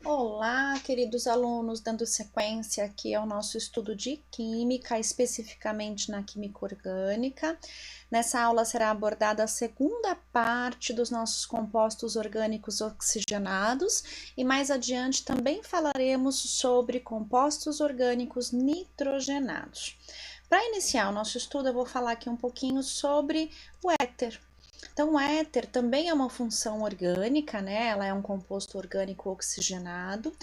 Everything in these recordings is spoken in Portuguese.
Olá, queridos alunos, dando sequência aqui ao nosso estudo de Química, especificamente na Química Orgânica. Nessa aula será abordada a segunda parte dos nossos compostos orgânicos oxigenados e mais adiante também falaremos sobre compostos orgânicos nitrogenados. Para iniciar o nosso estudo, eu vou falar aqui um pouquinho sobre o éter. Então, o éter também é uma função orgânica, né? Ela é um composto orgânico oxigenado.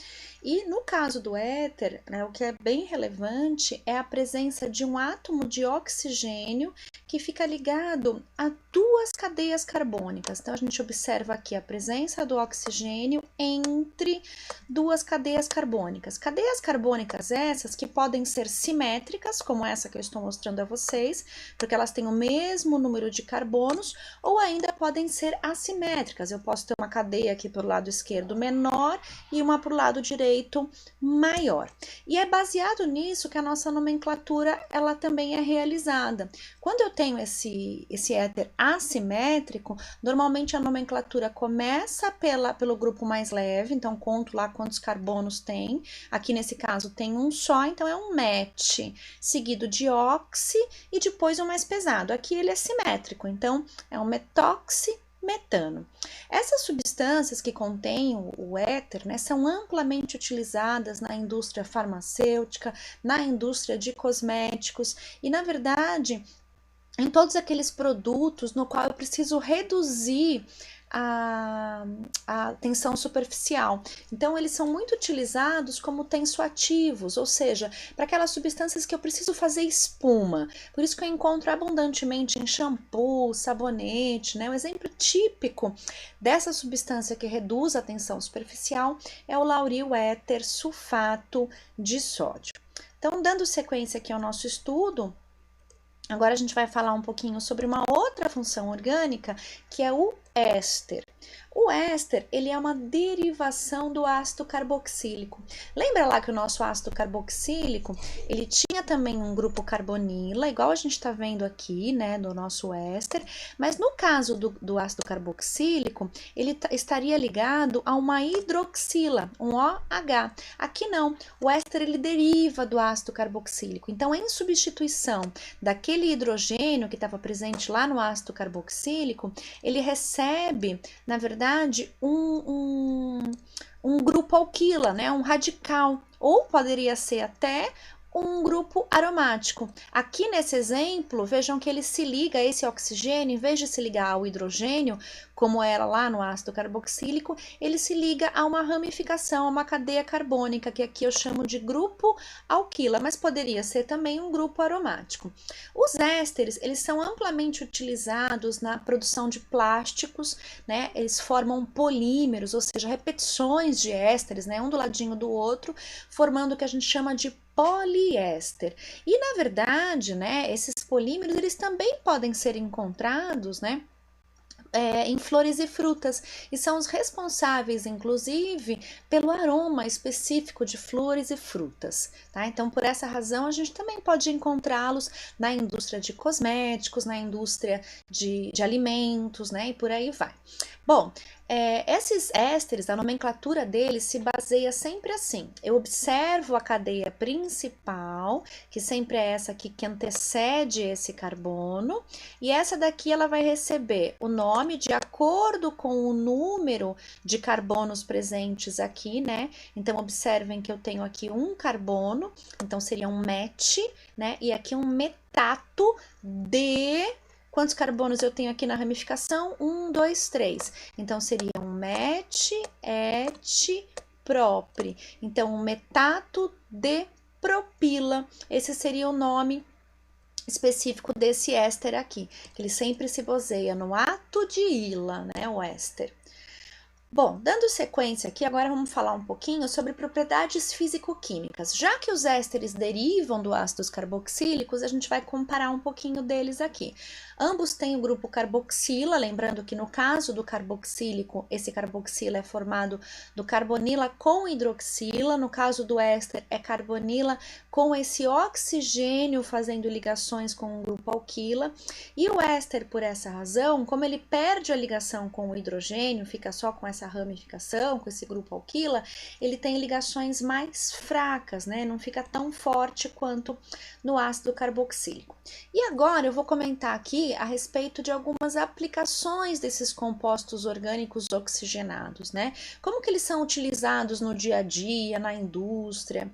E no caso do éter, né, o que é bem relevante é a presença de um átomo de oxigênio que fica ligado a duas cadeias carbônicas. Então, a gente observa aqui a presença do oxigênio entre duas cadeias carbônicas. Cadeias carbônicas essas que podem ser simétricas, como essa que eu estou mostrando a vocês, porque elas têm o mesmo número de carbonos, ou ainda podem ser assimétricas. Eu posso ter uma cadeia aqui para o lado esquerdo menor e uma para o lado direito maior. E é baseado nisso que a nossa nomenclatura ela também é realizada. Quando eu tenho esse éter assimétrico, normalmente a nomenclatura começa pelo grupo mais leve, então conto lá quantos carbonos tem. Aqui nesse caso tem um só, então é um met, seguido de oxi e depois o mais pesado. Aqui ele é simétrico, então é um metoximetano. Essas substâncias que contêm o éter, né, são amplamente utilizadas na indústria farmacêutica, na indústria de cosméticos e, na verdade, em todos aqueles produtos no qual eu preciso reduzir a, a tensão superficial. Então, eles são muito utilizados como tensoativos, ou seja, para aquelas substâncias que eu preciso fazer espuma. Por isso que eu encontro abundantemente em shampoo, sabonete, né? Um exemplo típico dessa substância que reduz a tensão superficial é o lauril éter sulfato de sódio. Então, dando sequência aqui ao nosso estudo, agora a gente vai falar um pouquinho sobre uma outra função orgânica, que é o éster. O éster, ele é uma derivação do ácido carboxílico. Lembra lá que o nosso ácido carboxílico, ele tinha também um grupo carbonila, igual a gente está vendo aqui, né, do nosso éster, mas no caso do ácido carboxílico, ele estaria ligado a uma hidroxila, um OH. Aqui não, o éster, ele deriva do ácido carboxílico. Então, em substituição daquele hidrogênio que estava presente lá no ácido carboxílico, ele recebe, na verdade, um grupo alquila, né? Um radical, ou poderia ser até um grupo aromático. Aqui nesse exemplo, vejam que ele se liga a esse oxigênio, em vez de se ligar ao hidrogênio, como era lá no ácido carboxílico, ele se liga a uma ramificação, a uma cadeia carbônica, que aqui eu chamo de grupo alquila, mas poderia ser também um grupo aromático. Os ésteres, eles são amplamente utilizados na produção de plásticos, né? Eles formam polímeros, ou seja, repetições de ésteres, né? Um do ladinho do outro, formando o que a gente chama de poliéster. E na verdade, né, esses polímeros eles também podem ser encontrados, né, em flores e frutas, e são os responsáveis, inclusive, pelo aroma específico de flores e frutas, tá? Então, por essa razão, a gente também pode encontrá-los na indústria de cosméticos, na indústria de alimentos, né? E por aí vai. Bom, esses ésteres, a nomenclatura deles se baseia sempre assim. Eu observo a cadeia principal, que sempre é essa aqui que antecede esse carbono, e essa daqui ela vai receber o nome de acordo com o número de carbonos presentes aqui, né? Então, observem que eu tenho aqui um carbono, então seria um met, né? E aqui um metato de... Quantos carbonos eu tenho aqui na ramificação? 1, 2, 3. Então, seria um met, et, propre. Então, um metato de propila. Esse seria o nome específico desse éster aqui, que ele sempre se baseia no ato de ila, né, o éster. Bom, dando sequência aqui, agora vamos falar um pouquinho sobre propriedades físico-químicas. Já que os ésteres derivam do ácidos carboxílicos, a gente vai comparar um pouquinho deles aqui. Ambos têm o grupo carboxila, lembrando que no caso do carboxílico, esse carboxila é formado do carbonila com hidroxila, no caso do éster é carbonila com esse oxigênio fazendo ligações com o grupo alquila, e o éster, por essa razão, como ele perde a ligação com o hidrogênio, fica só com essa ramificação, com esse grupo alquila, ele tem ligações mais fracas, né? Não fica tão forte quanto no ácido carboxílico. E agora eu vou comentar aqui a respeito de algumas aplicações desses compostos orgânicos oxigenados, né? Como que eles são utilizados no dia a dia, na indústria.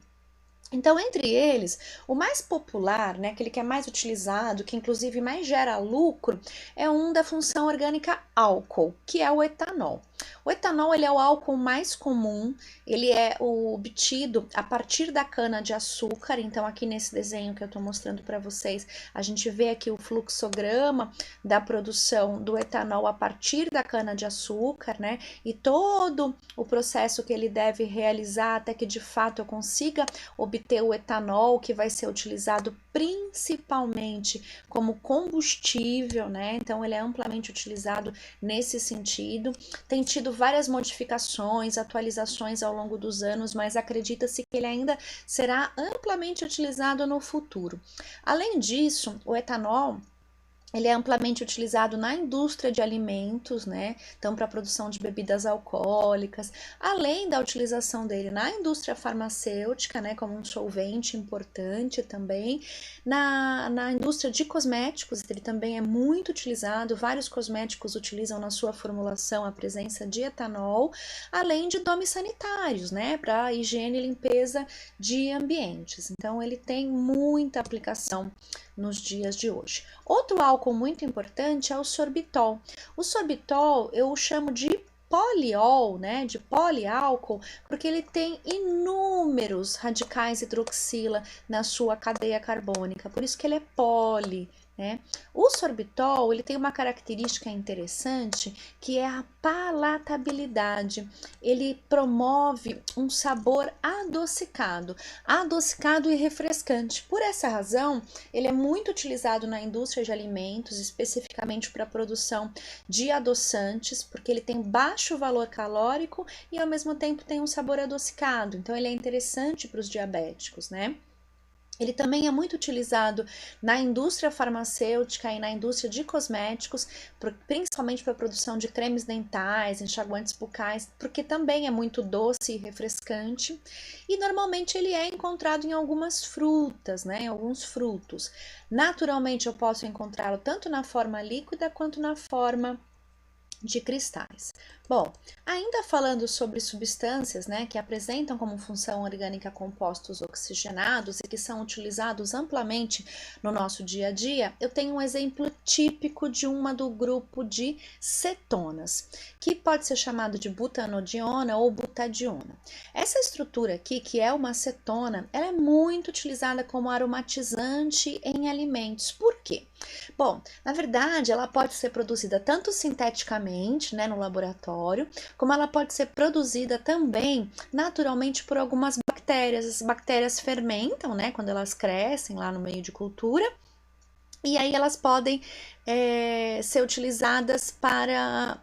Então, entre eles, o mais popular, né, aquele que é mais utilizado, que inclusive mais gera lucro, é um da função orgânica álcool, que é o etanol. O etanol ele é o álcool mais comum, ele é obtido a partir da cana-de-açúcar. Então, aqui nesse desenho que eu estou mostrando para vocês, a gente vê aqui o fluxograma da produção do etanol a partir da cana-de-açúcar, né? E todo o processo que ele deve realizar até que de fato eu consiga obter o etanol, que vai ser utilizado principalmente como combustível, né? Então, ele é amplamente utilizado nesse sentido. Tem tido várias modificações, atualizações ao longo dos anos, mas acredita-se que ele ainda será amplamente utilizado no futuro. Além disso, o etanol ele é amplamente utilizado na indústria de alimentos, né? Então, para a produção de bebidas alcoólicas, além da utilização dele na indústria farmacêutica, né? Como um solvente importante também. Na indústria de cosméticos, ele também é muito utilizado. Vários cosméticos utilizam na sua formulação a presença de etanol, além de domes sanitários, né? Para higiene e limpeza de ambientes. Então, ele tem muita aplicação nos dias de hoje. Outro álcool muito importante é o sorbitol. O sorbitol eu o chamo de poliol, né, de poliálcool, porque ele tem inúmeros radicais hidroxila na sua cadeia carbônica, por isso que ele é poli, né? O sorbitol ele tem uma característica interessante que é a palatabilidade. Ele promove um sabor adocicado e refrescante. Por essa razão, ele é muito utilizado na indústria de alimentos, especificamente para a produção de adoçantes, porque ele tem baixo valor calórico e ao mesmo tempo tem um sabor adocicado. Então, ele é interessante para os diabéticos, né? Ele também é muito utilizado na indústria farmacêutica e na indústria de cosméticos, principalmente para a produção de cremes dentais, enxaguantes bucais, porque também é muito doce e refrescante. E normalmente ele é encontrado em algumas frutas, né, em alguns frutos. Naturalmente eu posso encontrá-lo tanto na forma líquida quanto na forma de cristais. Bom, ainda falando sobre substâncias, né, que apresentam como função orgânica compostos oxigenados e que são utilizados amplamente no nosso dia a dia, eu tenho um exemplo típico de uma do grupo de cetonas, que pode ser chamado de butanodiona ou butadiona. Essa estrutura aqui, que é uma cetona, ela é muito utilizada como aromatizante em alimentos. Por quê? Bom, na verdade, ela pode ser produzida tanto sinteticamente, né, no laboratório, como ela pode ser produzida também naturalmente por algumas bactérias. As bactérias fermentam, né, quando elas crescem lá no meio de cultura, e aí elas podem ser utilizadas para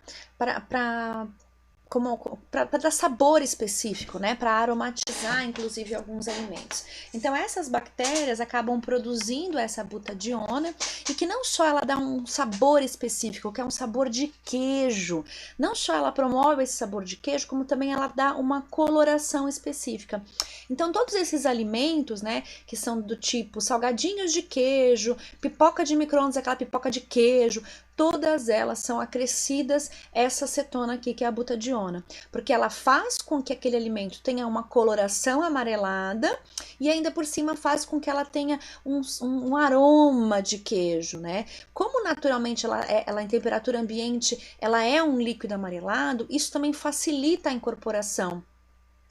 dar sabor específico, né, para aromatizar inclusive alguns alimentos. Então essas bactérias acabam produzindo essa butadiona e que não só ela dá um sabor específico, que é um sabor de queijo, não só ela promove esse sabor de queijo, como também ela dá uma coloração específica. Então todos esses alimentos, né, que são do tipo salgadinhos de queijo, pipoca de micro-ondas, aquela pipoca de queijo, todas elas são acrescidas essa cetona aqui, que é a butadiona, porque ela faz com que aquele alimento tenha uma coloração amarelada e ainda por cima faz com que ela tenha um aroma de queijo, né? Como naturalmente ela em temperatura ambiente, ela é um líquido amarelado, isso também facilita a incorporação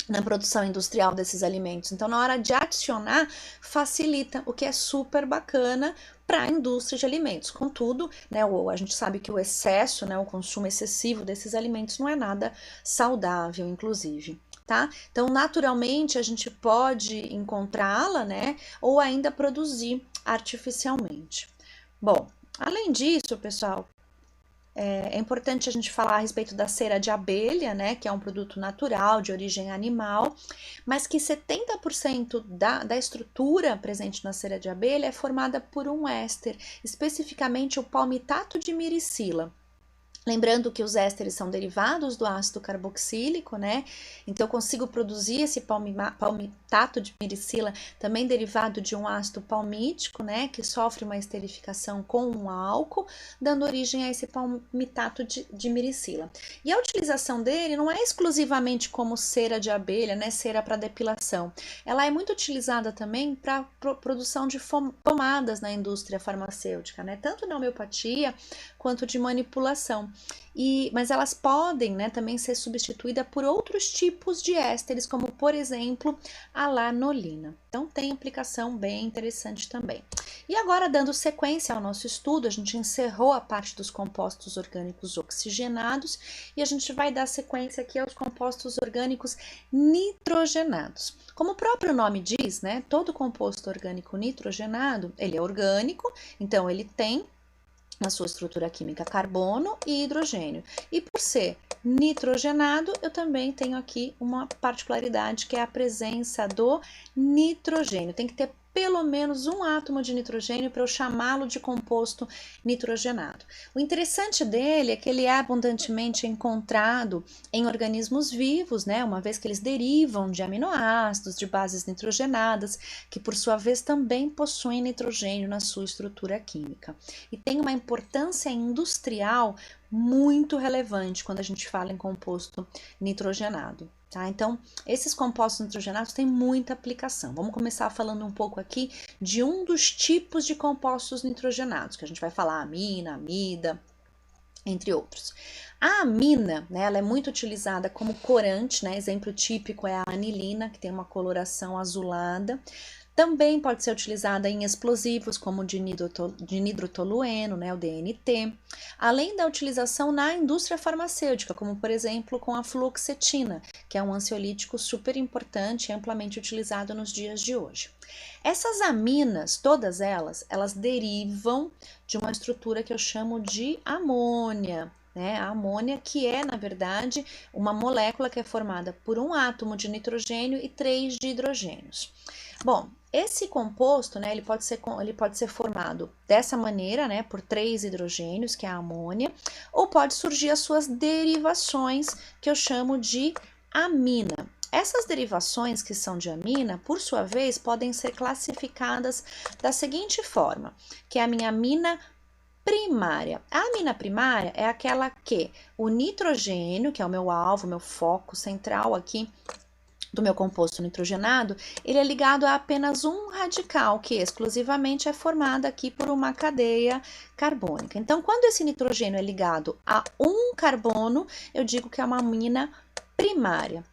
na produção industrial desses alimentos. Então, na hora de adicionar, facilita, o que é super bacana para a indústria de alimentos. Contudo, né, a gente sabe que o excesso, né, o consumo excessivo desses alimentos não é nada saudável, inclusive. Tá? Então, naturalmente, a gente pode encontrá-la, né, ou ainda produzir artificialmente. Bom, Além disso, pessoal, é importante a gente falar a respeito da cera de abelha, né, que é um produto natural, de origem animal, mas que 70% da estrutura presente na cera de abelha é formada por um éster, especificamente o palmitato de miricila. Lembrando que os ésteres são derivados do ácido carboxílico, né? Então eu consigo produzir esse palmitato de miricila também derivado de um ácido palmítico, né? Que sofre uma esterificação com um álcool, dando origem a esse palmitato de miricila. E a utilização dele não é exclusivamente como cera de abelha, né? Cera para depilação. Ela é muito utilizada também para produção de pomadas na indústria farmacêutica, né? Tanto na homeopatia quanto de manipulação. Mas elas podem, né, também ser substituídas por outros tipos de ésteres, como por exemplo a lanolina. Então tem aplicação bem interessante também. E agora, dando sequência ao nosso estudo, a gente encerrou a parte dos compostos orgânicos oxigenados e a gente vai dar sequência aqui aos compostos orgânicos nitrogenados. Como o próprio nome diz, né, todo composto orgânico nitrogenado, ele é orgânico, então ele tem na sua estrutura química carbono e hidrogênio. E por ser nitrogenado, eu também tenho aqui uma particularidade que é a presença do nitrogênio. Tem que ter pelo menos um átomo de nitrogênio para eu chamá-lo de composto nitrogenado. O interessante dele é que ele é abundantemente encontrado em organismos vivos, né? Uma vez que eles derivam de aminoácidos, de bases nitrogenadas, que por sua vez também possuem nitrogênio na sua estrutura química. E tem uma importância industrial muito relevante quando a gente fala em composto nitrogenado. Tá? Então, esses compostos nitrogenados têm muita aplicação. Vamos começar falando um pouco aqui de um dos tipos de compostos nitrogenados, que a gente vai falar amina, amida, entre outros. A amina, né, ela é muito utilizada como corante, né? Exemplo típico é a anilina, que tem uma coloração azulada. Também pode ser utilizada em explosivos como o dinidrotolueno, né, o DNT, além da utilização na indústria farmacêutica, como por exemplo com a fluoxetina, que é um ansiolítico super importante e amplamente utilizado nos dias de hoje. Essas aminas, todas elas derivam de uma estrutura que eu chamo de amônia. Né? A amônia, que é, na verdade, uma molécula que é formada por um átomo de nitrogênio e 3 de hidrogênios. Bom, esse composto, né, ele pode ser formado dessa maneira, né, por 3 hidrogênios, que é a amônia, ou pode surgir as suas derivações, que eu chamo de amina. Essas derivações que são de amina, por sua vez, podem ser classificadas da seguinte forma, que é a minha amina primária. A amina primária é aquela que o nitrogênio, que é o meu alvo, meu foco central aqui do meu composto nitrogenado, ele é ligado a apenas um radical, que exclusivamente é formado aqui por uma cadeia carbônica. Então, quando esse nitrogênio é ligado a um carbono, eu digo que é uma amina primária.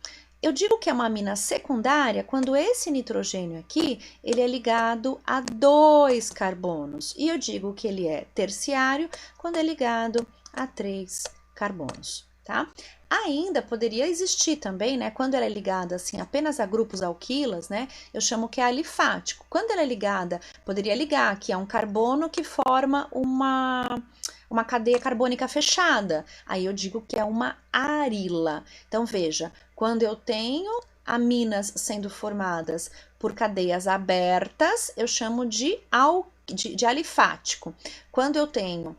Eu digo que é uma amina secundária quando esse nitrogênio aqui, ele é ligado a 2 carbonos. E eu digo que ele é terciário quando é ligado a 3 carbonos, tá? Ainda poderia existir também, né, quando ela é ligada assim apenas a grupos alquilas, né, eu chamo que é alifático. Quando ela é ligada, poderia ligar aqui a um carbono que forma uma cadeia carbônica fechada. Aí eu digo que é uma arila. Então veja, quando eu tenho aminas sendo formadas por cadeias abertas, eu chamo de alifático. Quando eu tenho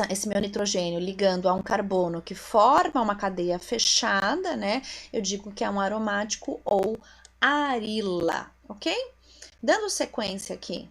esse meu nitrogênio ligando a um carbono que forma uma cadeia fechada, né? Eu digo que é um aromático ou arila, ok? Dando sequência aqui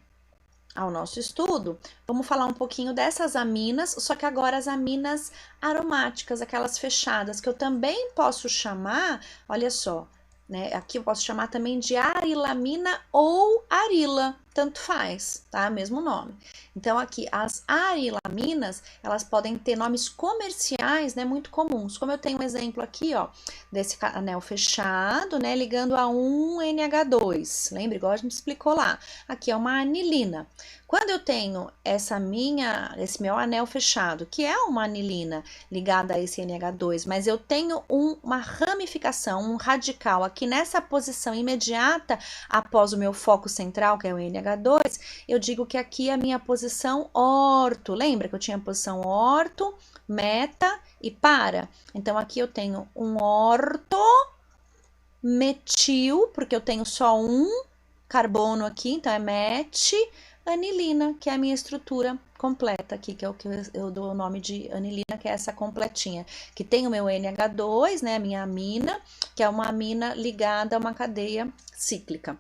ao nosso estudo, vamos falar um pouquinho dessas aminas, só que agora as aminas aromáticas, aquelas fechadas, que eu também posso chamar, olha só, né? Aqui eu posso chamar também de arilamina ou arila, tanto faz, tá? Mesmo nome. Então, aqui, as arilaminas, elas podem ter nomes comerciais, né, muito comuns. Como eu tenho um exemplo aqui, ó, desse anel fechado, né, ligando a um NH2. Lembra? Igual a gente explicou lá. Aqui é uma anilina. Quando eu tenho esse meu anel fechado, que é uma anilina ligada a esse NH2, mas eu tenho uma ramificação, um radical aqui nessa posição imediata após o meu foco central, que é o NH2, eu digo que aqui é a minha posição orto. Lembra que eu tinha a posição orto, meta e para? Então, aqui eu tenho um orto metil, porque eu tenho só um carbono aqui, então é metanilina, que é a minha estrutura completa aqui, que é o que eu dou o nome de anilina, que é essa completinha, que tem o meu NH2, né, a minha amina, que é uma amina ligada a uma cadeia cíclica.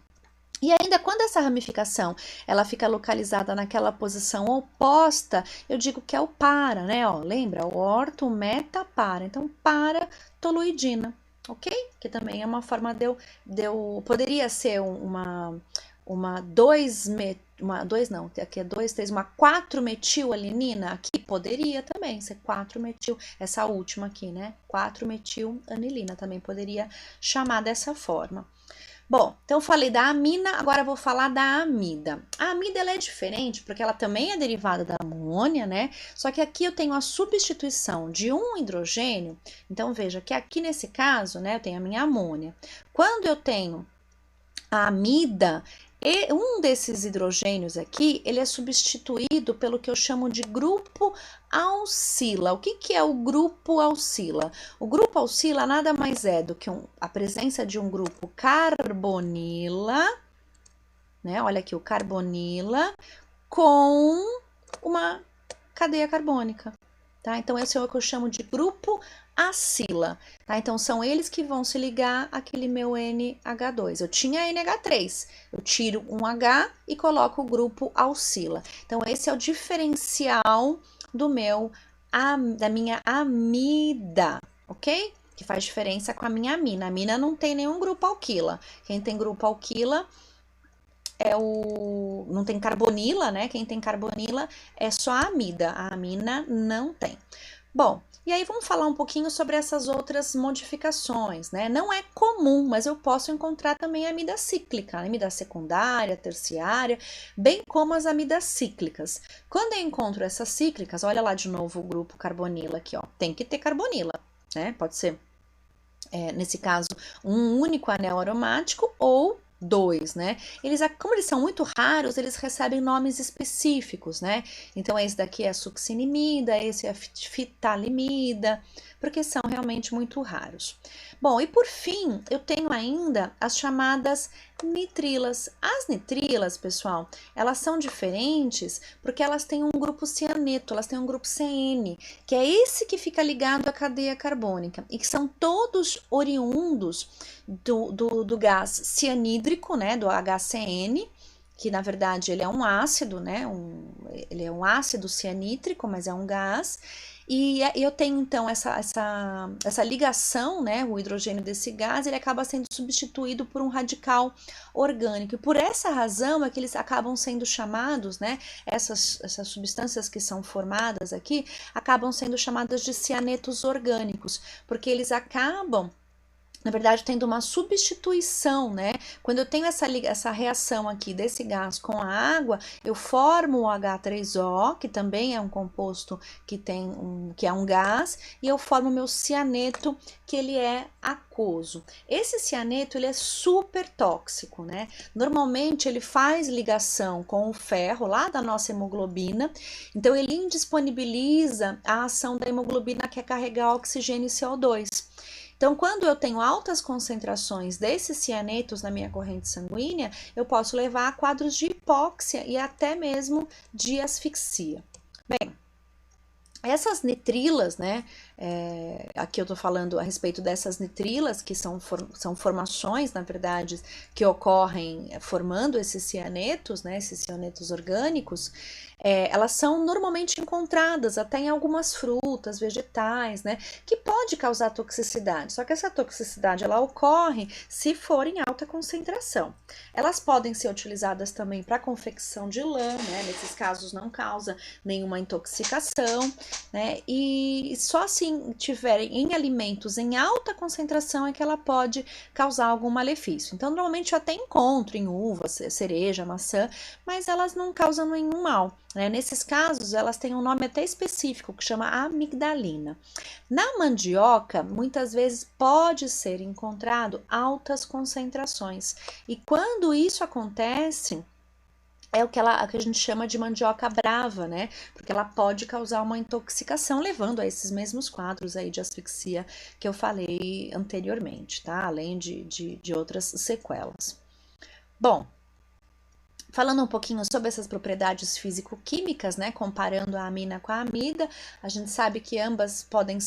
E ainda quando essa ramificação ela fica localizada naquela posição oposta, eu digo que é o para, né? Ó, lembra? O orto, meta, para. Então, para toluidina, ok? Que também é uma forma poderia ser uma 4-metilalenina, aqui poderia também ser 4-metil, essa última aqui, né? 4-metilanilina também poderia chamar dessa forma. Bom, então eu falei da amina, agora eu vou falar da amida. A amida ela é diferente porque ela também é derivada da amônia, né? Só que aqui eu tenho a substituição de um hidrogênio. Então veja que aqui nesse caso, né, eu tenho a minha amônia. Quando eu tenho a amida, um desses hidrogênios aqui, ele é substituído pelo que eu chamo de grupo alcila. O que é o grupo alcila? O grupo alcila nada mais é do que a presença de um grupo carbonila, né? Olha aqui o carbonila com uma cadeia carbônica. Tá? Então, esse é o que eu chamo de grupo acila, tá? Então, são eles que vão se ligar àquele meu NH2. Eu tinha NH3, eu tiro um H e coloco o grupo alcila. Então, esse é o diferencial da minha amida, ok? Que faz diferença com a minha amina. A amina não tem nenhum grupo alquila. Quem tem grupo alquila não tem carbonila, né? Quem tem carbonila é só a amida, a amina não tem. Bom, e aí vamos falar um pouquinho sobre essas outras modificações, né? Não é comum, mas eu posso encontrar também a amida cíclica, a amida secundária, terciária, bem como as amidas cíclicas. Quando eu encontro essas cíclicas, olha lá de novo o grupo carbonila aqui, ó, tem que ter carbonila, né? Pode ser, nesse caso, um único anel aromático ou dois, né? Como eles são muito raros, eles recebem nomes específicos, né? Então, esse daqui é a succinimida, esse é a fitalimida, porque são realmente muito raros. Bom, e por fim, eu tenho ainda as chamadas nitrilas. As nitrilas, pessoal, elas são diferentes porque elas têm um grupo cianeto, elas têm um grupo CN, que é esse que fica ligado à cadeia carbônica, e que são todos oriundos do gás cianídrico, né, do HCN, que na verdade ele é um ácido, né, ele é um ácido cianítrico, mas é um gás. E eu tenho então essa ligação, né, o hidrogênio desse gás, ele acaba sendo substituído por um radical orgânico. E por essa razão é que eles acabam sendo chamados, né, essas substâncias que são formadas aqui, acabam sendo chamadas de cianetos orgânicos, porque eles acabam, na verdade, tendo uma substituição, né? Quando eu tenho essa reação aqui desse gás com a água, eu formo o H3O, que também é um composto que é um gás, e eu formo o meu cianeto, que ele é aquoso. Esse cianeto, ele é super tóxico, né? Normalmente, ele faz ligação com o ferro lá da nossa hemoglobina, então ele indisponibiliza a ação da hemoglobina, que é carregar oxigênio e CO2. Então, quando eu tenho altas concentrações desses cianetos na minha corrente sanguínea, eu posso levar a quadros de hipóxia e até mesmo de asfixia. Bem, essas nitrilas, né, aqui eu tô falando a respeito dessas nitrilas, que são formações, na verdade, que ocorrem formando esses cianetos, né, esses cianetos orgânicos, elas são normalmente encontradas até em algumas frutas, vegetais, né, que pode causar toxicidade, só que essa toxicidade ela ocorre se for em alta concentração. Elas podem ser utilizadas também para confecção de lã, né, nesses casos não causa nenhuma intoxicação, né, e só se tiverem em alimentos em alta concentração é que ela pode causar algum malefício. Então, normalmente eu até encontro em uvas, cereja, maçã, mas elas não causam nenhum mal, né? Nesses casos, elas têm um nome até específico, que chama amigdalina. Na mandioca, muitas vezes pode ser encontrado altas concentrações. E quando isso acontece, é o que a gente chama de mandioca brava, né? Porque ela pode causar uma intoxicação, levando a esses mesmos quadros aí de asfixia que eu falei anteriormente, tá? Além de outras sequelas. Bom, falando um pouquinho sobre essas propriedades físico-químicas, né, comparando a amina com a amida, a gente sabe que ambas podem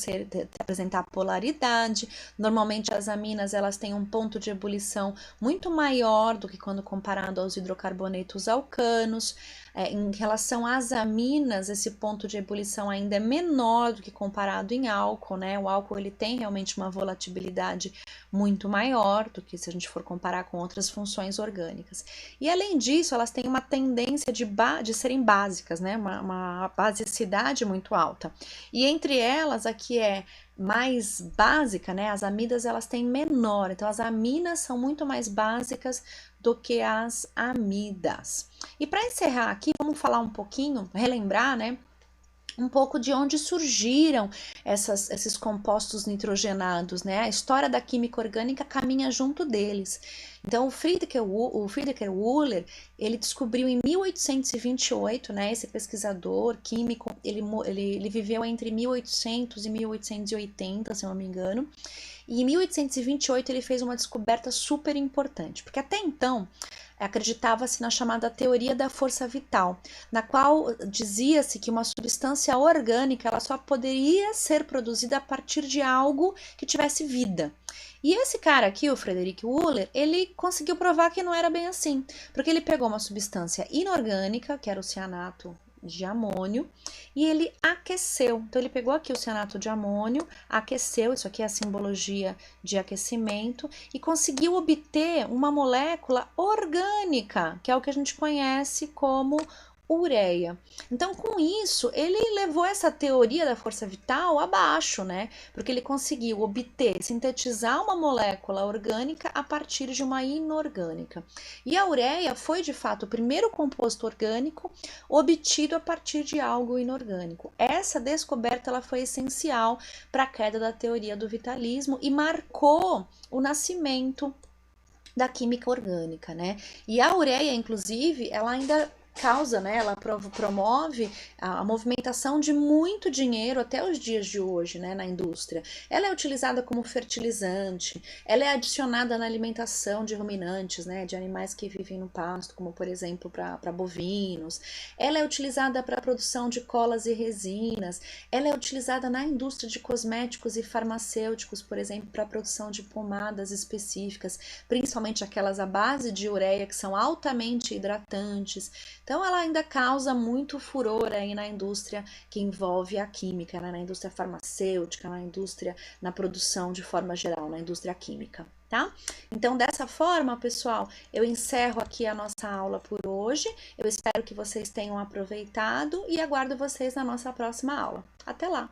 apresentar polaridade. Normalmente as aminas elas têm um ponto de ebulição muito maior do que quando comparado aos hidrocarbonetos alcanos. Em relação às aminas, esse ponto de ebulição ainda é menor do que comparado em álcool, né? O álcool ele tem realmente uma volatilidade muito maior do que se a gente for comparar com outras funções orgânicas. E além disso, elas têm uma tendência de serem básicas, né? Uma basicidade muito alta. E entre elas, a que é mais básica, né? As amidas elas têm menor, então as aminas são muito mais básicas do que as amidas. E para encerrar aqui, vamos falar um pouquinho, relembrar, né? Um pouco de onde surgiram esses compostos nitrogenados, né? A história da química orgânica caminha junto deles. Então, o Friedrich Wöhler, ele descobriu em 1828, né? Esse pesquisador químico, ele viveu entre 1800 e 1880, se eu não me engano. E em 1828 ele fez uma descoberta super importante, porque até então acreditava-se na chamada teoria da força vital, na qual dizia-se que uma substância orgânica ela só poderia ser produzida a partir de algo que tivesse vida. E esse cara aqui, o Friedrich Wöhler, ele conseguiu provar que não era bem assim, porque ele pegou uma substância inorgânica, que era o cianato de amônio, e ele aqueceu. Então ele pegou aqui o cianato de amônio, aqueceu, isso aqui é a simbologia de aquecimento, e conseguiu obter uma molécula orgânica, que é o que a gente conhece como ureia. Então, com isso, ele levou essa teoria da força vital abaixo, né? Porque ele conseguiu obter, sintetizar uma molécula orgânica a partir de uma inorgânica. E a ureia foi, de fato, o primeiro composto orgânico obtido a partir de algo inorgânico. Essa descoberta ela foi essencial para a queda da teoria do vitalismo e marcou o nascimento da química orgânica, né? E a ureia, inclusive, ela ainda causa, né, ela promove a movimentação de muito dinheiro até os dias de hoje, né, na indústria. Ela é utilizada como fertilizante, ela é adicionada na alimentação de ruminantes, né, de animais que vivem no pasto, como por exemplo para bovinos. Ela é utilizada para a produção de colas e resinas. Ela é utilizada na indústria de cosméticos e farmacêuticos, por exemplo, para a produção de pomadas específicas, principalmente aquelas à base de ureia que são altamente hidratantes. Então, ela ainda causa muito furor aí na indústria que envolve a química, né? Na indústria farmacêutica, na produção de forma geral, na indústria química, tá? Então, dessa forma, pessoal, eu encerro aqui a nossa aula por hoje. Eu espero que vocês tenham aproveitado e aguardo vocês na nossa próxima aula. Até lá!